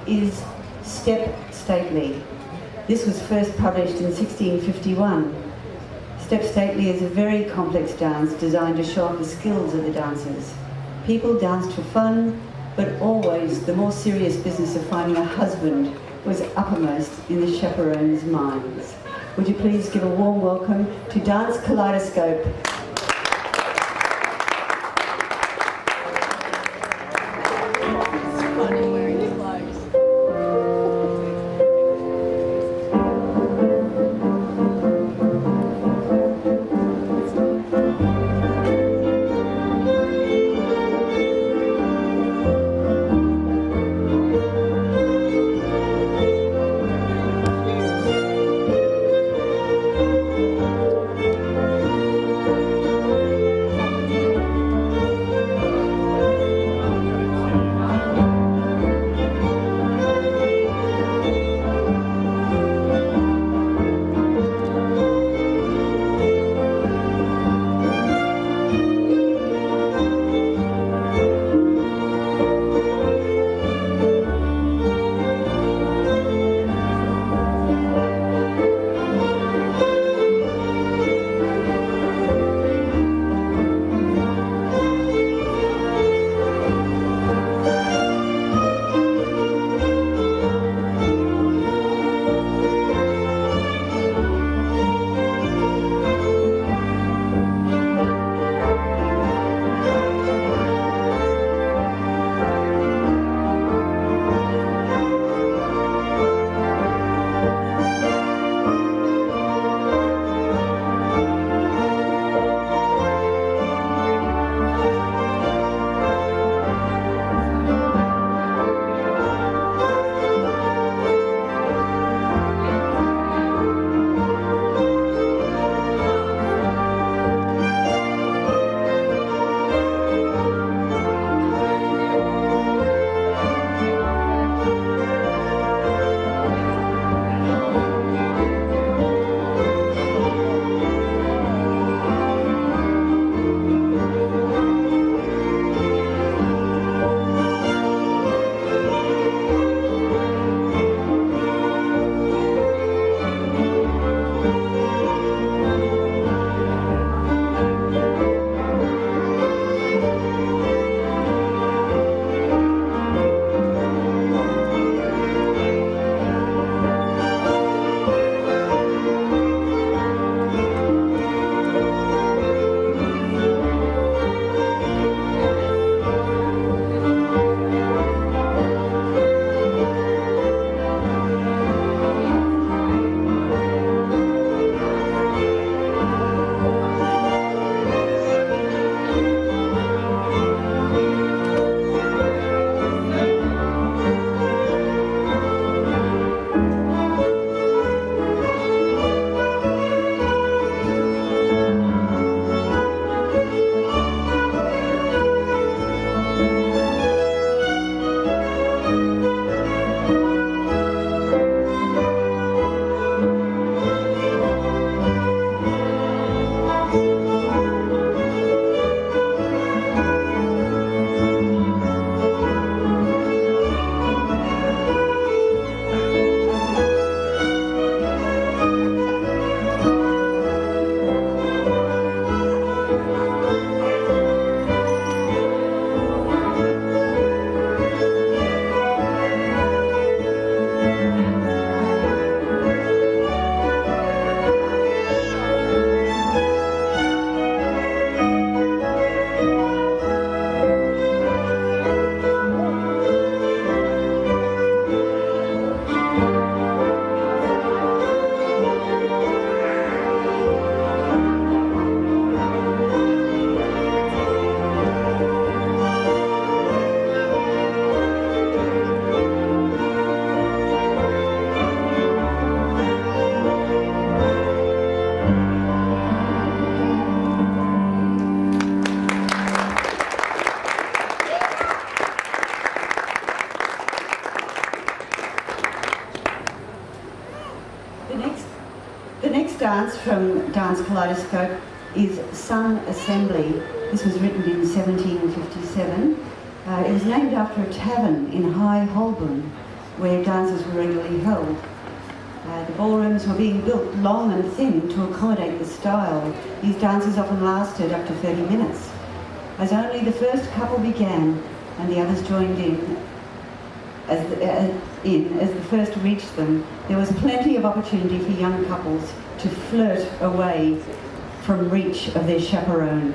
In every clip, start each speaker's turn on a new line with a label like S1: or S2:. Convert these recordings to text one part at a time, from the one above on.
S1: is Step Stately. This was first published in 1651. Step Stately is a very complex dance designed to show off the skills of the dancers. People danced for fun, but always the more serious business of finding a husband was uppermost in the chaperones' minds. Would you please give a warm welcome to Dance Kaleidoscope. The next dance from Dance Kaleidoscope is Sun Assembly. This was written in 1757. It was named after a tavern in High Holborn. where dances were regularly held. The ballrooms were being built long and thin to accommodate the style. These dances often lasted up to 30 minutes. As only the first couple began and the others joined in as the first reached them, there was plenty of opportunity for young couples to flirt away from reach of their chaperone.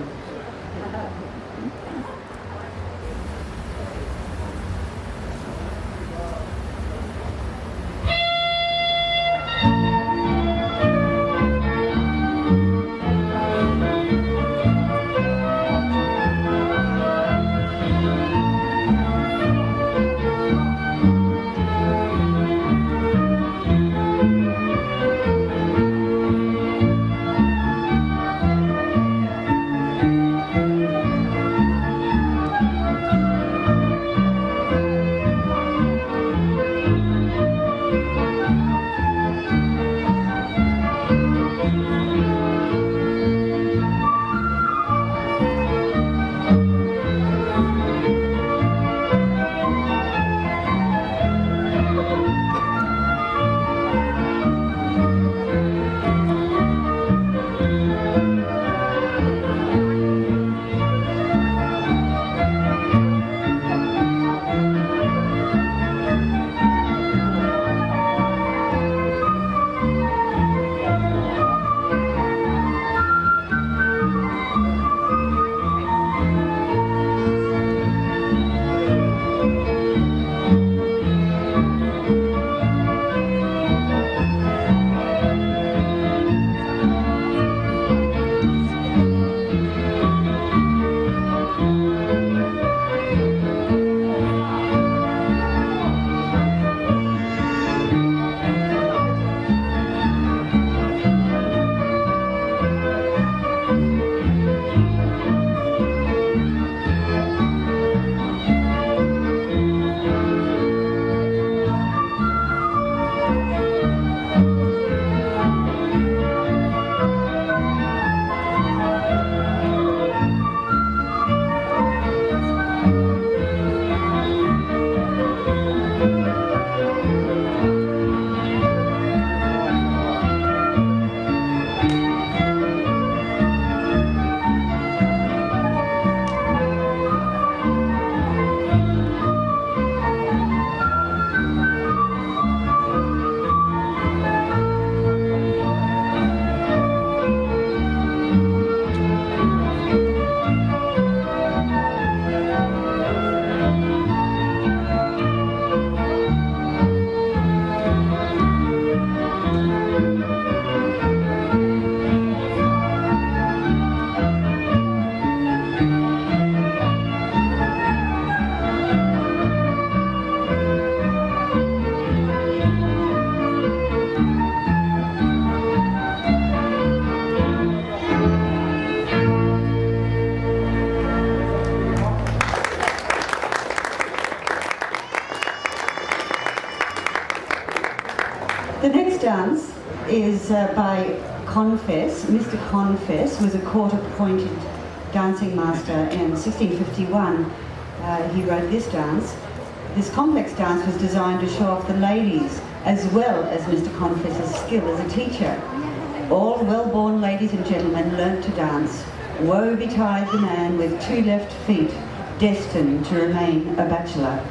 S1: The next dance is by Confess. Mr. Confess was a court-appointed dancing master in 1651. He wrote this dance. This complex dance was designed to show off the ladies as well as Mr. Confess's skill as a teacher. All well-born ladies and gentlemen learnt to dance. Woe betide the man with two left feet, destined to remain a bachelor.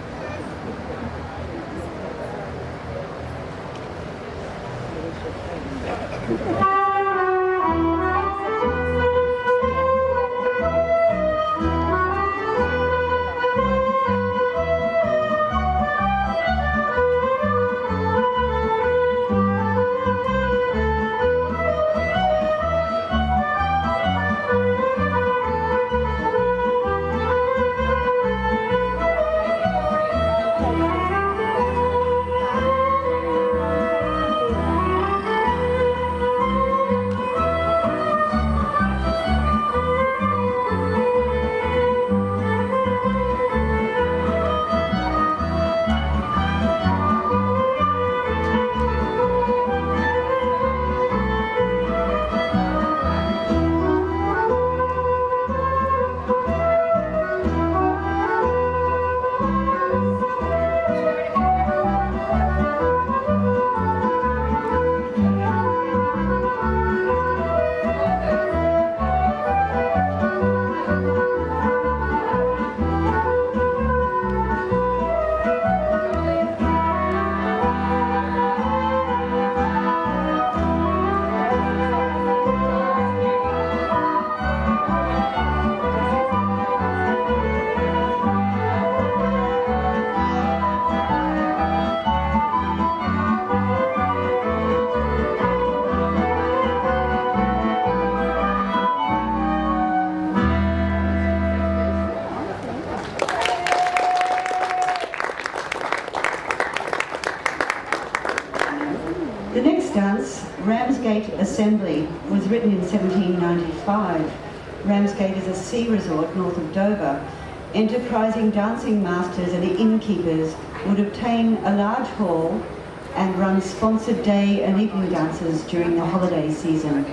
S1: The next dance, Ramsgate Assembly, was written in 1795. Ramsgate is a sea resort north of Dover. Enterprising dancing masters and innkeepers would obtain a large hall and run sponsored day and evening dances during the holiday season.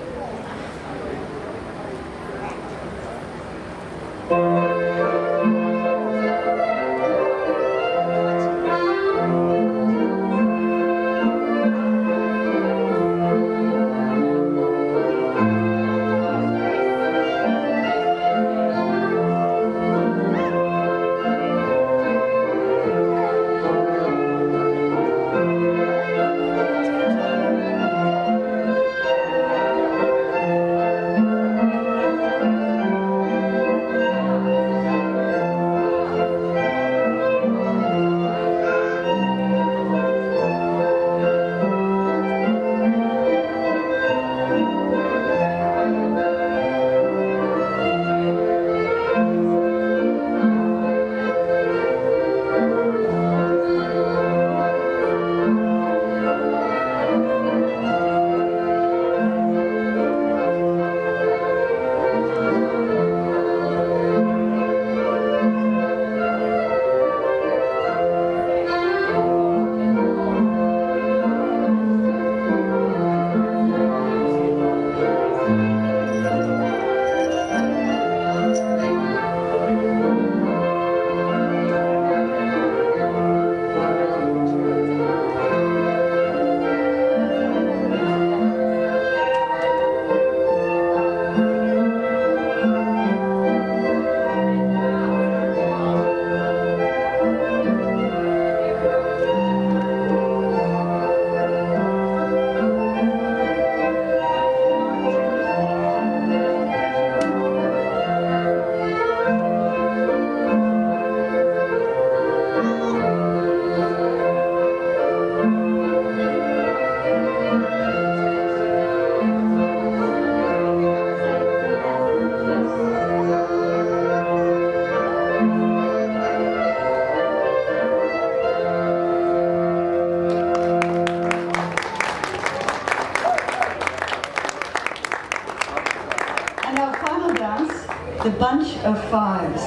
S1: The Bunch of Fives.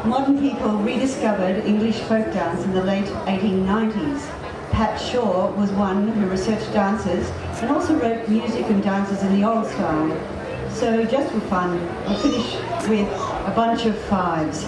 S1: Modern people rediscovered English folk dance in the late 1890s. Pat Shaw was one who researched dances and also wrote music and dances in the old style. So just for fun, we'll finish with A Bunch of Fives.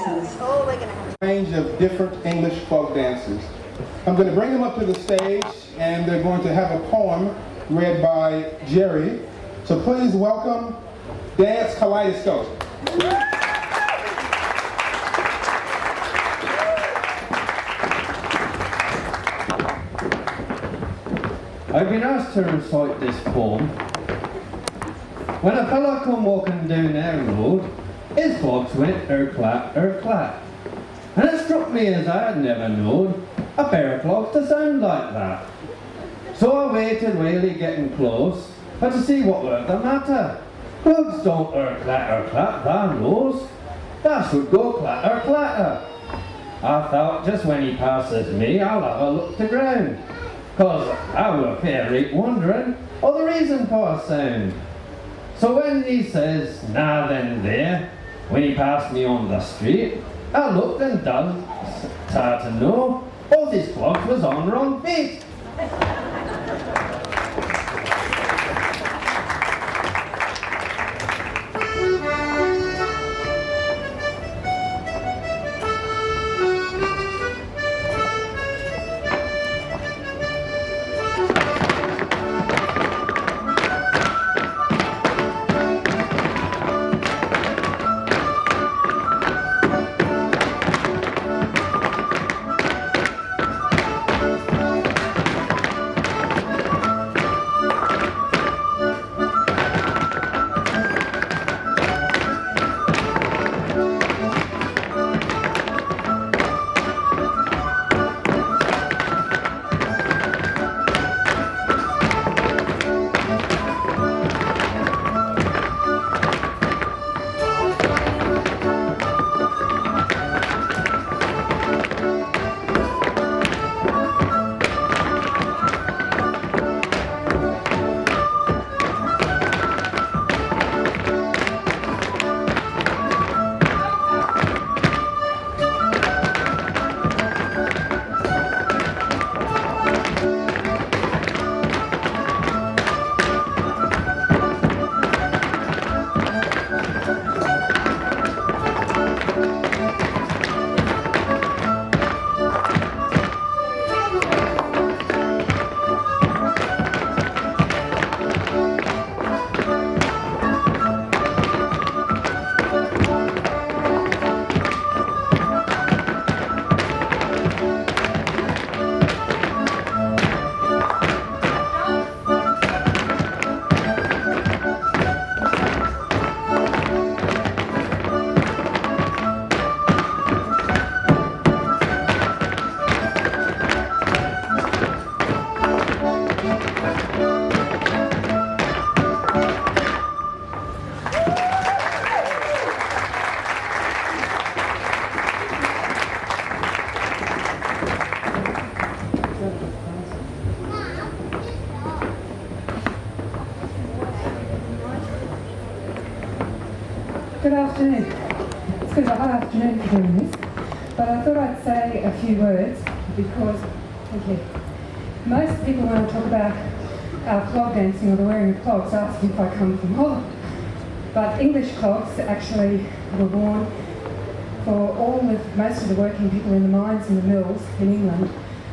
S1: dancers.
S2: Range of different English folk dancers. I'm going to bring them up to the stage, and they're going to have a poem read by Jerry. So please welcome Dance Kaleidoscope.
S3: I've been asked to recite this poem. When a fella come walking down our road, his clogs went er-clap, er-clap. And it struck me as I had never known a pair of clogs to sound like that. So I waited really getting close, but to see what were the matter. Clogs don't er-clap, er-clap, thou knows. That should go clatter, clatter. I thought just when he passes me, I'll have a look to ground. 'Cause I were fairly wondering of the reason for a sound. So when he says, nah then there, when he passed me on the street, I looked and done start to know both his clogs was on wrong feet.
S4: Good afternoon. It's good afternoon for doing this, but I thought I'd say a few words because, thank you. Most people when I talk about our clog dancing or the wearing of clogs ask if I come from Holland. But English clogs actually were worn for most of the working people in the mines and the mills in England,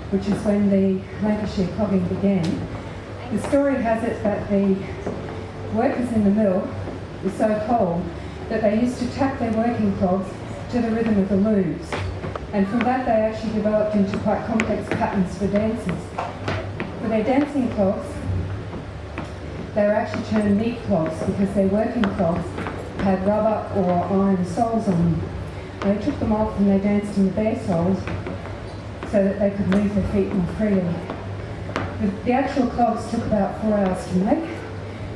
S4: which is when the Lancashire clogging began. The story has it that the workers in the mill were so cold that they used to tap their working clogs to the rhythm of the loops. And from that they actually developed into quite complex patterns for dancers. For their dancing clogs, they were actually termed meat clogs because their working clogs had rubber or iron soles on them. They took them off and they danced in the bare soles so that they could move their feet more freely. The actual clogs took about 4 hours to make.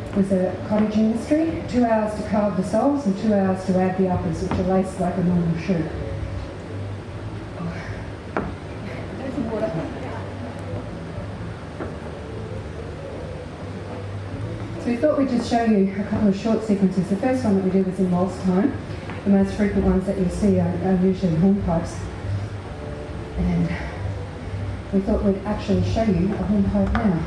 S4: It was a cottage industry, 2 hours to carve the soles and 2 hours to add the uppers, which are laced like a normal shoe. There's some water. So we thought we'd just show you a couple of short sequences. The first one that we did was in waltz time. The most frequent ones that you'll see are usually hornpipes. And we thought we'd actually show you a hornpipe now.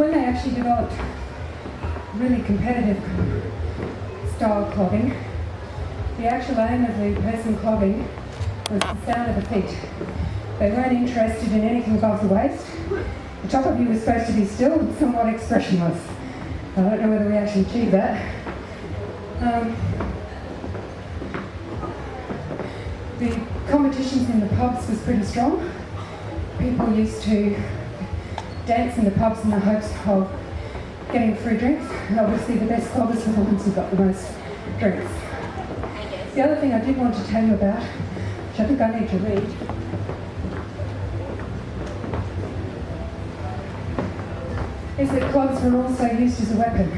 S4: when they actually developed really competitive style clogging, the actual aim of the person clogging was the sound of the feet. They weren't interested in anything above the waist. The top of you was supposed to be still and somewhat expressionless. I don't know whether we actually achieved that. The competitions in the pubs was pretty strong. People used to dance in the pubs in the hopes of getting free drinks, and obviously the best cloggers were the ones who got the most drinks. The other thing I did want to tell you about, which I think I need to read, is that clogs were also used as a weapon.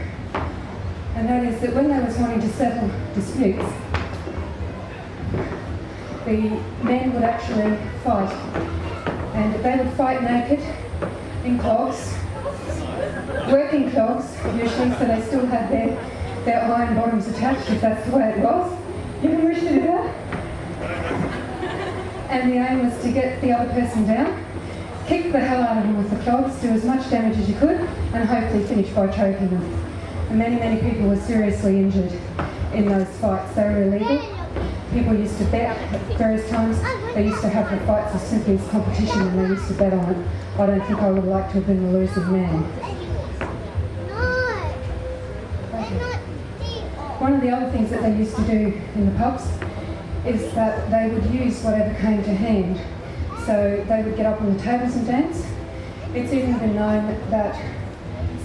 S4: And that is that when they was wanting to settle disputes, the men would actually fight. And they would fight naked, in clogs, working clogs usually, so they still had their iron bottoms attached, if that's the way it was. You wouldn't wish to do that? And the aim was to get the other person down, kick the hell out of them with the clogs, do as much damage as you could, and hopefully finish by choking them. And many, many people were seriously injured in those fights. They were illegal. People used to bet at various times. They used to have the fights as simply as competition, and they used to bet on it. I don't think I would like to have been the losing man. One of the other things that they used to do in the pubs is that they would use whatever came to hand. So they would get up on the tables and dance. It's even been known that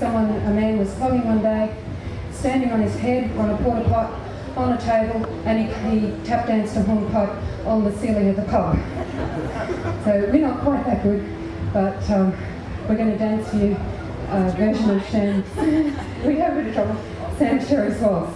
S4: a man was clogging one day, standing on his head on a porta pot on a table, and he tap danced a hornpipe on the ceiling of the pub. So we're not quite that good, but we're going to dance for you a version of Sam. We have a bit of trouble. Sam Sherry's Waltz.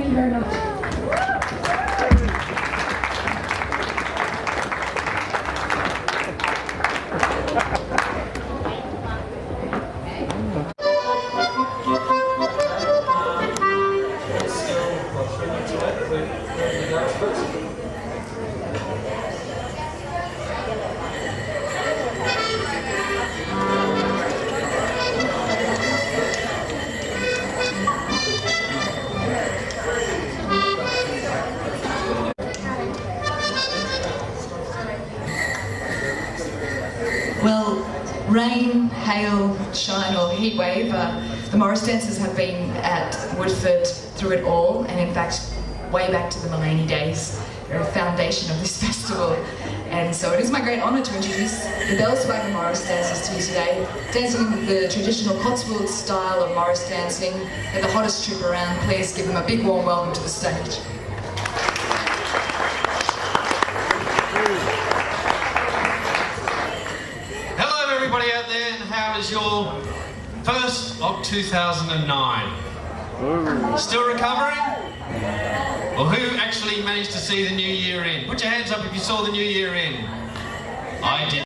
S4: you very much.
S5: Well, rain, hail, shine or heat wave, the Morris dancers have been at Woodford through it all, and in fact way back to the Mullaney days. They're a foundation of this festival, and so it is my great honour to introduce the Bellswagon Morris dancers to you today, dancing the traditional Cotswold style of Morris dancing. They're the hottest troupe around. Please give them a big warm welcome to the stage.
S6: Everybody out there, and how was your first of 2009? Still recovering? Well, who actually managed to see the new year in? Put your hands up if you saw the new year in. I did.